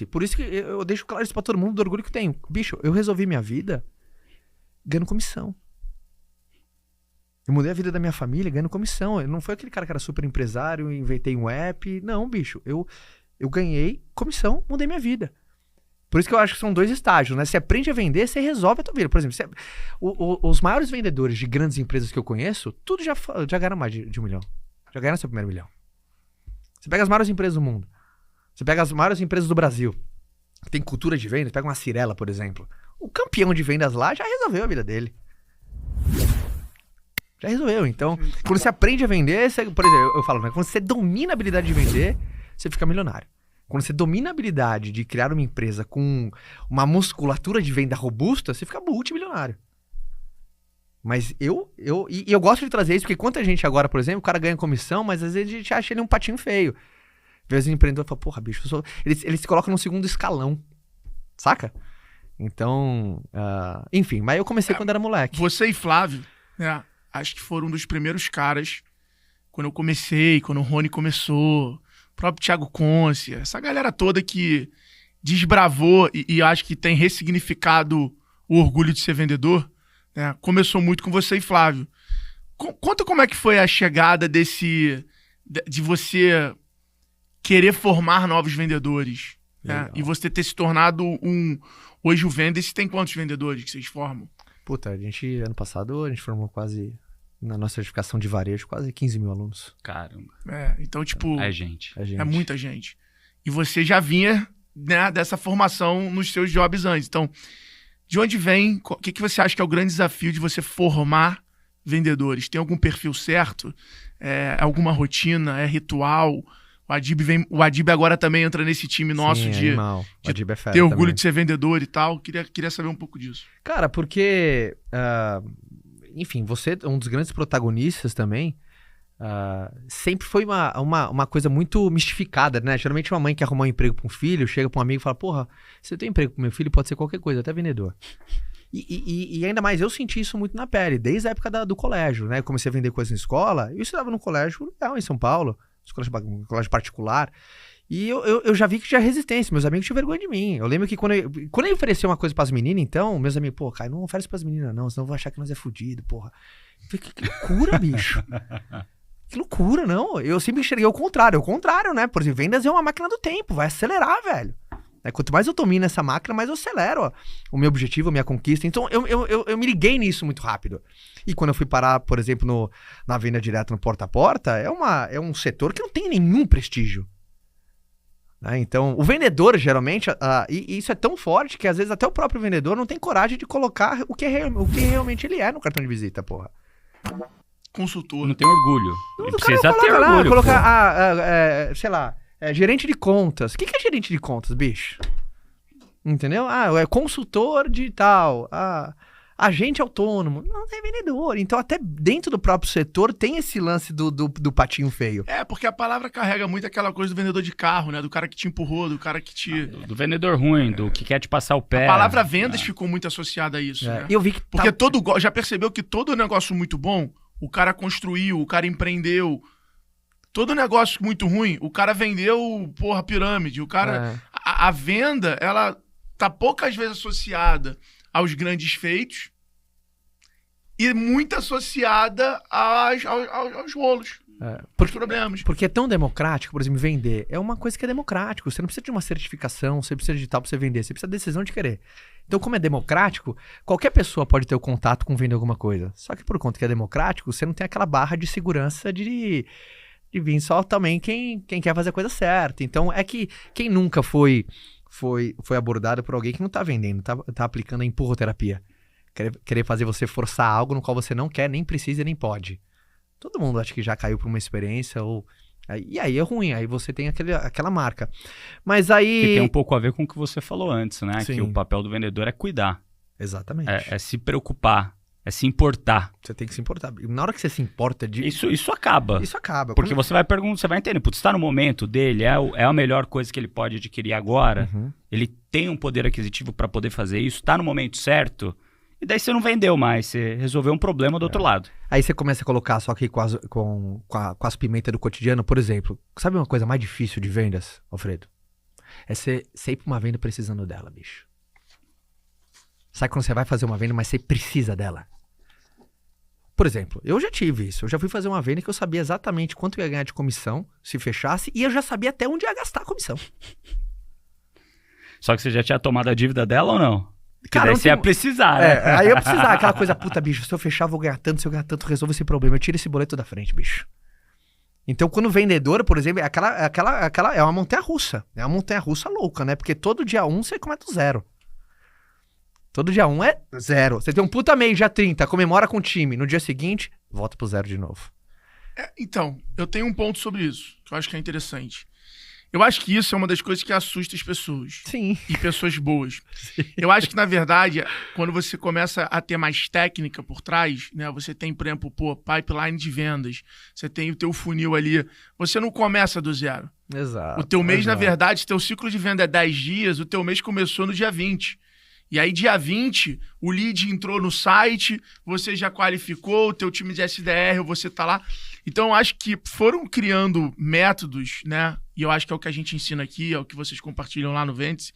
Por isso que eu deixo claro isso pra todo mundo, do orgulho que eu tenho. Bicho, eu resolvi minha vida ganhando comissão. Eu mudei a vida da minha família ganhando comissão. Eu não foi aquele cara que era super empresário, inventei um app. Não, bicho. Eu ganhei comissão, mudei minha vida. Por isso que eu acho que são 2 estágios, né? Você aprende a vender, você resolve a tua vida. Por exemplo, os maiores vendedores de grandes empresas que eu conheço, tudo já ganharam mais de 1 milhão. Já ganharam seu primeiro milhão. Você pega as maiores empresas do mundo. Você pega as maiores empresas do Brasil. Que tem cultura de venda. Pega uma Cirela, por exemplo. O campeão de vendas lá já resolveu a vida dele. Já resolveu. Então, quando você aprende a vender, por exemplo, eu falo, né? Quando você domina a habilidade de vender, você fica milionário. Quando você domina a habilidade de criar uma empresa com uma musculatura de venda robusta, você fica multimilionário. Mas eu gosto de trazer isso, porque quanta gente agora, por exemplo, o cara ganha comissão, mas às vezes a gente acha ele um patinho feio. Às vezes o empreendedor fala, porra, bicho, ele se coloca no segundo escalão, saca? Então, enfim, mas eu comecei quando era moleque. Você e Flávio, né, acho que foram um dos primeiros caras, quando eu comecei, quando o Rony começou, o próprio Thiago Conce, essa galera toda que desbravou e acho que tem ressignificado o orgulho de ser vendedor, né, começou muito com você e Flávio. Conta como é que foi a chegada de você querer formar novos vendedores, né, e você ter se tornado hoje o Vendas. Tem quantos vendedores que vocês formam? Puta, ano passado, a gente formou quase, na nossa certificação de varejo, quase 15 mil alunos. Caramba. Então, tipo... É gente. É muita gente. E você já vinha, né, dessa formação nos seus jobs antes. Então, de onde vem... O que você acha que é o grande desafio de você formar vendedores? Tem algum perfil certo? Alguma rotina? É ritual? O Adib agora também entra nesse time nosso. Sim, de ter orgulho também de ser vendedor e tal. Queria saber um pouco disso. Cara, porque... enfim, você é um dos grandes protagonistas também. Sempre foi uma coisa muito mistificada, né? Geralmente uma mãe que arrumou um emprego para um filho, chega para um amigo e fala, porra, você tem emprego pro meu filho, pode ser qualquer coisa, até vendedor. E ainda mais, eu senti isso muito na pele, desde a época do colégio, né? Eu comecei a vender coisas na escola, eu estudava num colégio legal em São Paulo, um colégio particular, e eu já vi que tinha resistência, meus amigos tinham vergonha de mim. Eu lembro que quando eu ofereci uma coisa pras meninas, então, meus amigos, pô, cara, não oferece pras meninas não, senão eu vou achar que nós é fudido, porra. Eu falei, que loucura, bicho. Que loucura, não. Eu sempre enxerguei o contrário, né? Por exemplo, vendas é uma máquina do tempo, vai acelerar, velho. Quanto mais eu domino essa máquina, mais eu acelero, ó, o meu objetivo, a minha conquista. Então, eu me liguei nisso muito rápido. E quando eu fui parar, por exemplo, na venda direta no porta a porta, é um setor que não tem nenhum prestígio. Né? Então, o vendedor, geralmente, e isso é tão forte que às vezes até o próprio vendedor não tem coragem de colocar o que realmente ele é no cartão de visita, porra. Consultor. Não tem orgulho. Ele precisa ter orgulho. Colocar, sei lá, gerente de contas. O que é gerente de contas, bicho? Entendeu? É consultor de tal. Agente autônomo. Não tem vendedor. Então, até dentro do próprio setor, tem esse lance do patinho feio. Porque a palavra carrega muito aquela coisa do vendedor de carro, né? Do cara que te empurrou, do cara que te... Do vendedor ruim, do que quer te passar o pé. A palavra vendas ficou muito associada a isso, né? Eu vi que porque já percebeu que todo negócio muito bom, o cara construiu, o cara empreendeu. Todo negócio muito ruim, o cara vendeu, porra, pirâmide. O cara... A venda, ela tá poucas vezes associada aos grandes feitos e muito associada aos rolos, aos problemas. Porque é tão democrático, por exemplo, vender. É uma coisa que é democrático. Você não precisa de uma certificação, você precisa de tal pra você vender. Você precisa de decisão de querer. Então, como é democrático, qualquer pessoa pode ter o contato com vender alguma coisa. Só que por conta que é democrático, você não tem aquela barra de segurança de vir só também quem quer fazer a coisa certa. Então, é que quem nunca foi abordado por alguém que não tá vendendo, tá aplicando a empurroterapia. Querer fazer você forçar algo no qual você não quer, nem precisa, nem pode. Todo mundo acho que já caiu por uma experiência e aí é ruim, aí você tem aquela marca. Mas aí... Que tem um pouco a ver com o que você falou antes, né? Sim. Que o papel do vendedor é cuidar. Exatamente. É se preocupar, é se importar. Você tem que se importar. Na hora que você se importa... Isso acaba. Isso acaba. Porque você vai perguntar, você vai entender, putz, está no momento dele, é a melhor coisa que ele pode adquirir agora, ele tem um poder aquisitivo para poder fazer isso, está no momento certo... E daí você não vendeu mais, você resolveu um problema do outro lado. Aí você começa a colocar só aqui com as pimentas do cotidiano, por exemplo. Sabe uma coisa mais difícil de vendas, Alfredo? É você ir pra uma venda precisando dela, bicho. Sabe quando você vai fazer uma venda, mas você precisa dela? Por exemplo, eu já tive isso. Eu já fui fazer uma venda que eu sabia exatamente quanto eu ia ganhar de comissão se fechasse e eu já sabia até onde ia gastar a comissão. Só que você já tinha tomado a dívida dela ou não? Porque Cara, daí não você ia tem- precisar, né? Aí eu precisava, aquela coisa, puta, bicho, se eu fechar, eu vou ganhar tanto, se eu ganhar tanto, resolvo esse problema. Eu tiro esse boleto da frente, bicho. Então, quando vendedor, por exemplo, é uma montanha-russa. É uma montanha-russa louca, né? Porque todo dia 1 você começa do zero. Todo dia 1 é zero. Você tem um puta mês, dia 30, comemora com o time. No dia seguinte, volta pro zero de novo. Então, eu tenho um ponto sobre isso, que eu acho que é interessante. Eu acho que isso é uma das coisas que assusta as pessoas. Sim. E pessoas boas. Eu acho que, na verdade, quando você começa a ter mais técnica por trás, né? Você tem, por exemplo, pipeline de vendas. Você tem o teu funil ali. Você não começa do zero. Exato. O teu mês, na verdade, teu ciclo de venda é 10 dias, o teu mês começou no dia 20. E aí, dia 20, o lead entrou no site, você já qualificou, o teu time de SDR, você tá lá. Então, eu acho que foram criando métodos, né? E eu acho que é o que a gente ensina aqui, é o que vocês compartilham lá no Vêntice,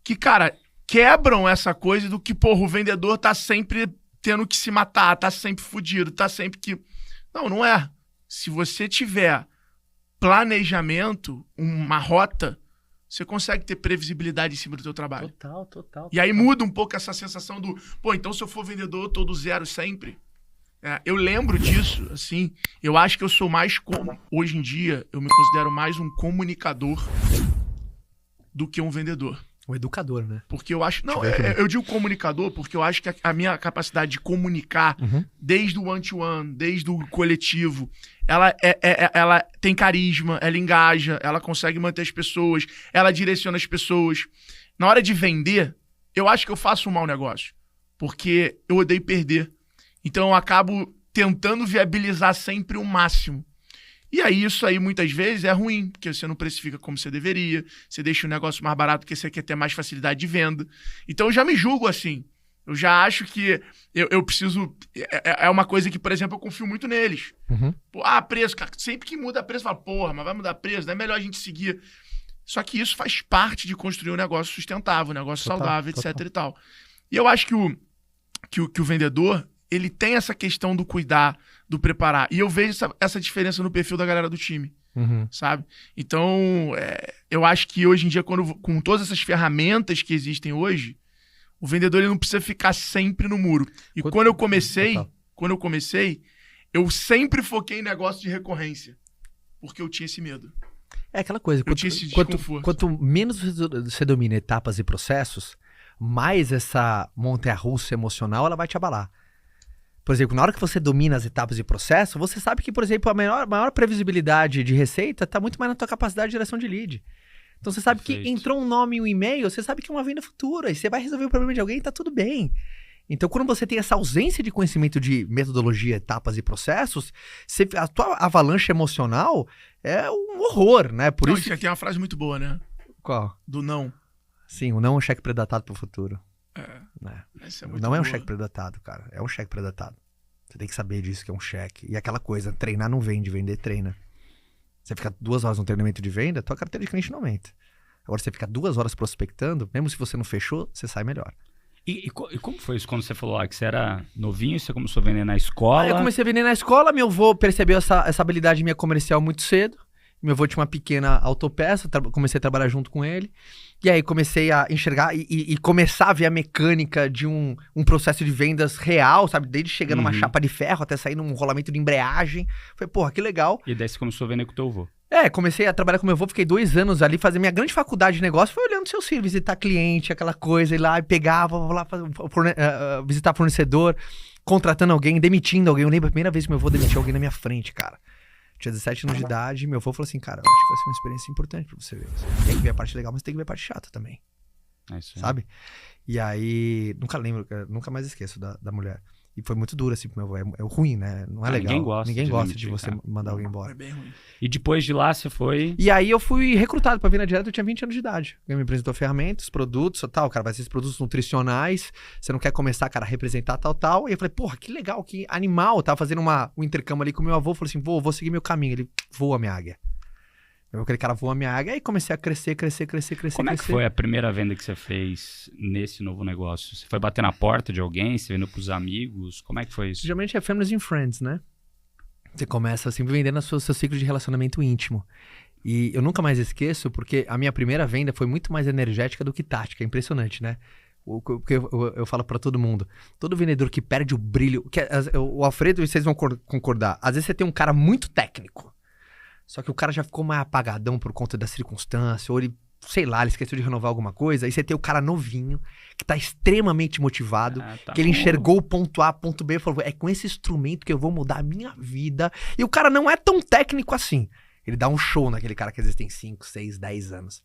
que, cara, quebram essa coisa do que, porra, o vendedor tá sempre tendo que se matar, tá sempre fudido, tá sempre que... Não é. Se você tiver planejamento, uma rota, você consegue ter previsibilidade em cima do teu trabalho. Total. E aí muda um pouco essa sensação do, pô, então se eu for vendedor, eu tô do zero sempre. Eu lembro disso, assim, eu acho que eu sou mais, hoje em dia, eu me considero mais um comunicador do que um vendedor. O educador, né? Porque eu acho, não, eu digo comunicador porque eu acho que a minha capacidade de comunicar, desde o one-to-one, desde o coletivo, ela tem carisma, ela engaja, ela consegue manter as pessoas, ela direciona as pessoas. Na hora de vender, eu acho que eu faço um mau negócio, porque eu odeio perder. Então eu acabo tentando viabilizar sempre o máximo. E aí isso aí muitas vezes é ruim, porque você não precifica como você deveria, você deixa o negócio mais barato porque você quer ter mais facilidade de venda. Então eu já me julgo assim. Eu já acho que eu preciso... É uma coisa que, por exemplo, eu confio muito neles. Pô, preço, cara. Sempre que muda preço, eu falo, porra, mas vai mudar preço, não é melhor a gente seguir. Só que isso faz parte de construir um negócio sustentável, um negócio saudável, etc e tal. E eu acho que o vendedor, ele tem essa questão do cuidar, do preparar. E eu vejo essa diferença no perfil da galera do time, sabe? Então, eu acho que hoje em dia, com todas essas ferramentas que existem hoje, o vendedor ele não precisa ficar sempre no muro. E quando eu comecei, eu sempre foquei em negócio de recorrência, porque eu tinha esse medo. É aquela coisa, quanto menos você domina etapas e processos, mais essa montanha-russa emocional ela vai te abalar. Por exemplo, na hora que você domina as etapas de processo, você sabe que, por exemplo, a maior previsibilidade de receita está muito mais na tua capacidade de geração de lead. Então você sabe que entrou um nome e um e-mail, você sabe que é uma venda futura, e você vai resolver o problema de alguém e tá tudo bem. Então quando você tem essa ausência de conhecimento de metodologia, etapas e processos, a tua avalanche emocional é um horror, né? Por isso Isso aqui é uma frase muito boa, né? Qual? Do não. Sim, o não é um cheque predatado pro futuro. Essa é muito não é um boa. cheque predatado, cara. É um cheque predatado. Você tem que saber disso, que é um cheque. E aquela coisa, treinar não vende, vender treina. Você fica 2 horas no treinamento de venda, tua carteira de cliente não aumenta. Agora você fica 2 horas prospectando, mesmo se você não fechou, você sai melhor. E como foi isso quando você falou que você era novinho, você começou a vender na escola? Eu comecei a vender na escola, meu avô percebeu essa habilidade minha comercial muito cedo. Meu avô tinha uma pequena autopeça, comecei a trabalhar junto com ele. E aí comecei a enxergar e começar a ver a mecânica de um processo de vendas real, sabe? Desde chegar numa chapa de ferro até sair num rolamento de embreagem. Falei, porra, que legal. E daí você começou a vender com o teu avô? Comecei a trabalhar com meu avô, fiquei 2 anos ali, fazer minha grande faculdade de negócio, foi olhando seu serviço, visitar cliente, aquela coisa, ir lá e pegava, vou lá visitar fornecedor, contratando alguém, demitindo alguém. Eu lembro a primeira vez que meu avô demitiu alguém na minha frente, cara. Tinha 17 anos de idade, meu avô falou assim, cara, eu acho que vai ser uma experiência importante pra você ver. Você tem que ver a parte legal, mas tem que ver a parte chata também. Sabe? E aí, nunca mais esqueço da mulher. E foi muito duro, assim, pro meu avô. É ruim, né? Não é legal. Ninguém gosta de você mandar alguém embora. É bem ruim. E depois de lá, você foi... E aí eu fui recrutado pra venda direta, eu tinha 20 anos de idade. Ele me apresentou ferramentas, produtos, tal. Cara, vai ser esses produtos nutricionais. Você não quer começar, cara, a representar tal. E eu falei, porra, que legal, que animal. Eu tava fazendo um intercâmbio ali com meu avô. Falei assim, vou seguir meu caminho. Ele voa, minha águia. Aquele cara voou a minha águia, aí comecei a crescer. Como é que foi a primeira venda que você fez nesse novo negócio? Você foi bater na porta de alguém, você vendeu pros amigos? Como é que foi isso? Geralmente é Families and Friends, né? Você começa assim vendendo o seu ciclo de relacionamento íntimo. E eu nunca mais esqueço, porque a minha primeira venda foi muito mais energética do que tática. É impressionante, né? Porque eu falo pra todo mundo, todo vendedor que perde o brilho... o Alfredo, vocês vão concordar, às vezes você tem um cara muito técnico, só que o cara já ficou mais apagadão por conta da circunstância, ou ele, sei lá, ele esqueceu de renovar alguma coisa, aí você tem o cara novinho, que tá extremamente motivado, que ele enxergou o ponto A, ponto B, e falou, é com esse instrumento que eu vou mudar a minha vida. E o cara não é tão técnico assim. Ele dá um show naquele cara que às vezes tem 5, 6, 10 anos.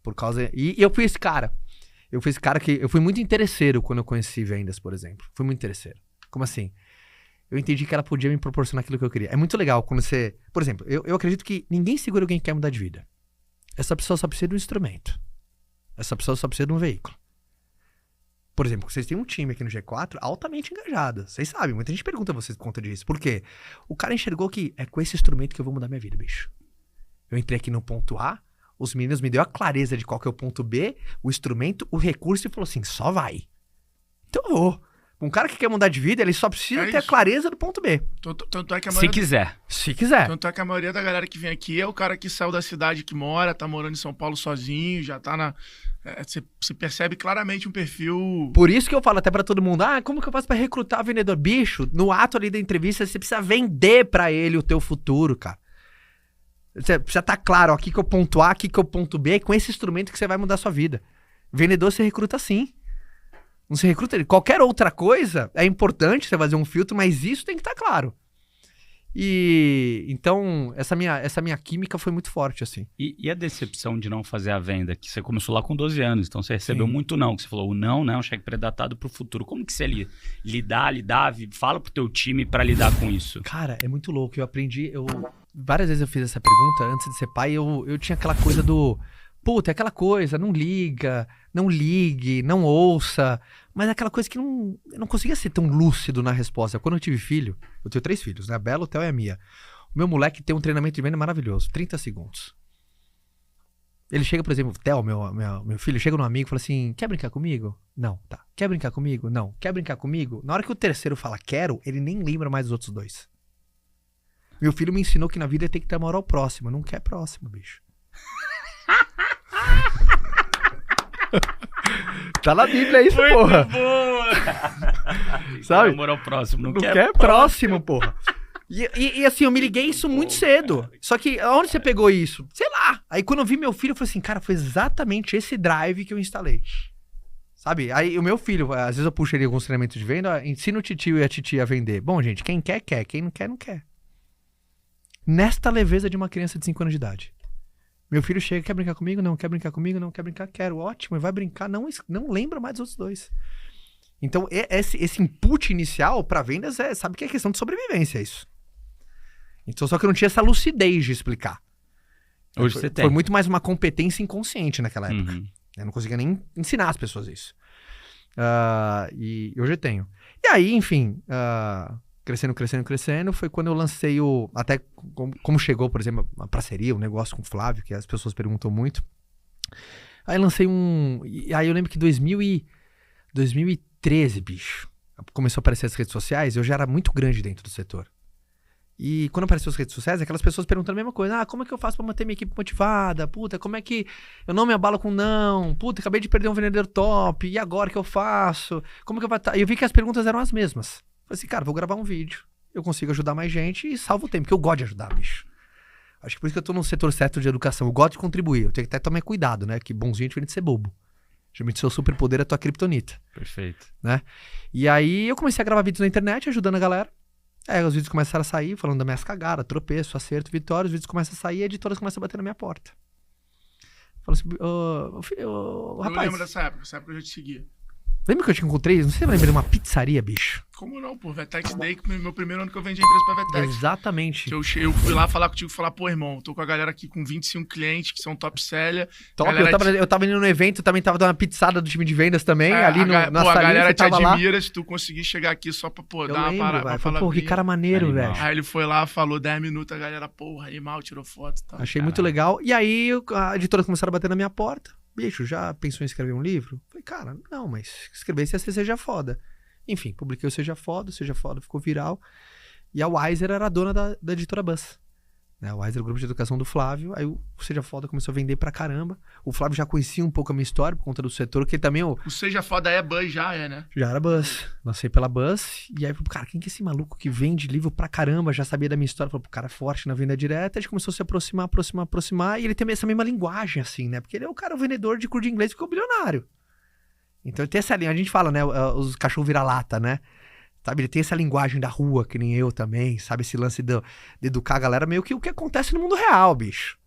Por causa... E eu fui esse cara. Eu fui esse cara que... Eu fui muito interesseiro quando eu conheci vendas, por exemplo. Fui muito interesseiro. Como assim? Eu entendi que ela podia me proporcionar aquilo que eu queria. É muito legal quando você... Por exemplo, eu acredito que ninguém segura alguém que quer mudar de vida. Essa pessoa só precisa de um instrumento. Essa pessoa só precisa de um veículo. Por exemplo, vocês têm um time aqui no G4 altamente engajado. Vocês sabem, muita gente pergunta a vocês por conta disso. Por quê? O cara enxergou que é com esse instrumento que eu vou mudar minha vida, bicho. Eu entrei aqui no ponto A, os meninos me deu a clareza de qual que é o ponto B, o instrumento, o recurso e falou assim, só vai. Então eu vou. Um cara que quer mudar de vida, ele só precisa ter a clareza do ponto B. Tanto é que Se quiser. Se quiser. Tanto é que a maioria da galera que vem aqui é o cara que saiu da cidade que mora, tá morando em São Paulo sozinho, já tá na... Você percebe claramente um perfil... Por isso que eu falo até pra todo mundo, como que eu faço pra recrutar vendedor? Bicho, no ato ali da entrevista, você precisa vender pra ele o teu futuro, cara. Você precisa estar claro, ó, aqui que é o ponto A, aqui que é o ponto B, é com esse instrumento que você vai mudar a sua vida. Vendedor você recruta assim. Não se recruta ele. Qualquer outra coisa é importante você fazer um filtro, mas isso tem que estar claro. E então, essa minha química foi muito forte, assim. E a decepção de não fazer a venda? Que você começou lá com 12 anos, então você recebeu muito não. Que você falou, o não, né? Um cheque pré-datado pro futuro. Como que você lidar, fala pro teu time pra lidar com isso? Cara, é muito louco. Eu aprendi, várias vezes eu fiz essa pergunta antes de ser pai, eu tinha aquela coisa do... Puta, é aquela coisa, não liga, não ligue, não ouça. Mas é aquela coisa que eu não conseguia ser tão lúcido na resposta. Quando eu tive filho, eu tenho 3 filhos, né? A Bela, o Theo e a Mia. O meu moleque tem um treinamento de venda maravilhoso, 30 segundos. Ele chega, por exemplo, o Theo, meu filho, chega num amigo e fala assim, quer brincar comigo? Não, tá. Quer brincar comigo? Não. Quer brincar comigo? Na hora que o terceiro fala quero, ele nem lembra mais dos outros 2. Meu filho me ensinou que na vida tem que ter amor ao próximo. Não quer próximo, bicho. Tá na Bíblia isso, muito porra. Boa. Sabe? Amor ao próximo. Não quer próximo, porra. E assim, eu me liguei isso muito cedo. Só que onde você pegou isso? Sei lá. Aí quando eu vi meu filho, eu falei assim, cara, foi exatamente esse drive que eu instalei. Sabe? Aí o meu filho, às vezes eu puxo ele em alguns treinamentos de venda, ensina o titio e a titia a vender. Bom, gente, quem quer, quer. Quem não quer, não quer. Nesta leveza de uma criança de 5 anos de idade. Meu filho chega, quer brincar comigo? Não. Quer brincar comigo? Não. Quer brincar? Quero. Ótimo. E vai brincar. Não lembra mais dos outros 2. Então, esse input inicial para vendas sabe que é questão de sobrevivência, isso. Então, só que eu não tinha essa lucidez de explicar. Hoje você tem. Foi muito mais uma competência inconsciente naquela época. Uhum. Eu não conseguia nem ensinar as pessoas isso. E hoje eu tenho. E aí, enfim... Crescendo, foi quando eu lancei até como chegou, por exemplo, a parceria, o negócio com o Flávio, que as pessoas perguntam muito. Aí lancei aí eu lembro que 2013, bicho, começou a aparecer as redes sociais, eu já era muito grande dentro do setor. E quando apareceu as redes sociais, aquelas pessoas perguntando a mesma coisa. Como é que eu faço pra manter minha equipe motivada? Puta, como é que eu não me abalo com não? Puta, acabei de perder um vendedor top, e agora o que eu faço? Como que eu vou... E eu vi que as perguntas eram as mesmas. Falei assim, cara, vou gravar um vídeo, eu consigo ajudar mais gente e salvo o tempo, porque eu gosto de ajudar, bicho. Acho que por isso que eu tô no setor certo de educação, eu gosto de contribuir, eu tenho que até tomar cuidado, né, que bonzinho é diferente de ser bobo. Geralmente seu superpoder é a tua criptonita. Perfeito. Né? E aí eu comecei a gravar vídeos na internet, ajudando a galera. Aí os vídeos começaram a sair, falando das minhas cagadas, tropeço, acerto, vitória, os vídeos começam a sair e editoras começam a bater na minha porta. Falou assim, rapaz... Eu lembro dessa época eu já te seguia. Lembra que eu te encontrei? Não sei se você lembra de uma pizzaria, bicho. Como não, pô? Vetex Day, que meu primeiro ano que eu vendi a empresa pra Vetex. Exatamente. Eu fui lá falar contigo, falar, pô, irmão, tô com a galera aqui com 25 clientes que são top seller. Top, eu tava indo no evento, também tava dando uma pizzada do time de vendas também, ali na pô, a galera te admira lá. Se tu conseguir chegar aqui só pra, pô, Eu dar lembro, uma parada. Falei, pô, que cara maneiro, velho. Aí ele foi lá, falou 10 minutos, a galera, porra, animal, tirou foto e tal. Achei muito legal. E aí a editora começaram a bater na minha porta. Bicho, já pensou em escrever um livro? Falei, cara, não, mas escrever se você Seja Foda. Enfim, publiquei o Seja Foda ficou viral. E a Wiser era a dona da editora Buzz. A Wiser era o grupo de educação do Flávio. Aí o Seja Foda começou a vender pra caramba. O Flávio já conhecia um pouco a minha história por conta do setor, que ele também... O Seja Foda é Buzz já, né? Já era Buzz. Lancei pela Buzz. E aí, cara, quem que é esse maluco que vende livro pra caramba? Já sabia da minha história. Falei, cara, forte na venda direta. A gente começou a se aproximar. E ele tem essa mesma linguagem, assim, né? Porque ele é o cara, o vendedor de curso de inglês, ficou bilionário. Então ele tem essa linha. A gente fala, né? Os cachorros vira-lata, né? Sabe? Ele tem essa linguagem da rua, que nem eu também. Sabe? Esse lance de educar a galera meio que o que acontece no mundo real, bicho.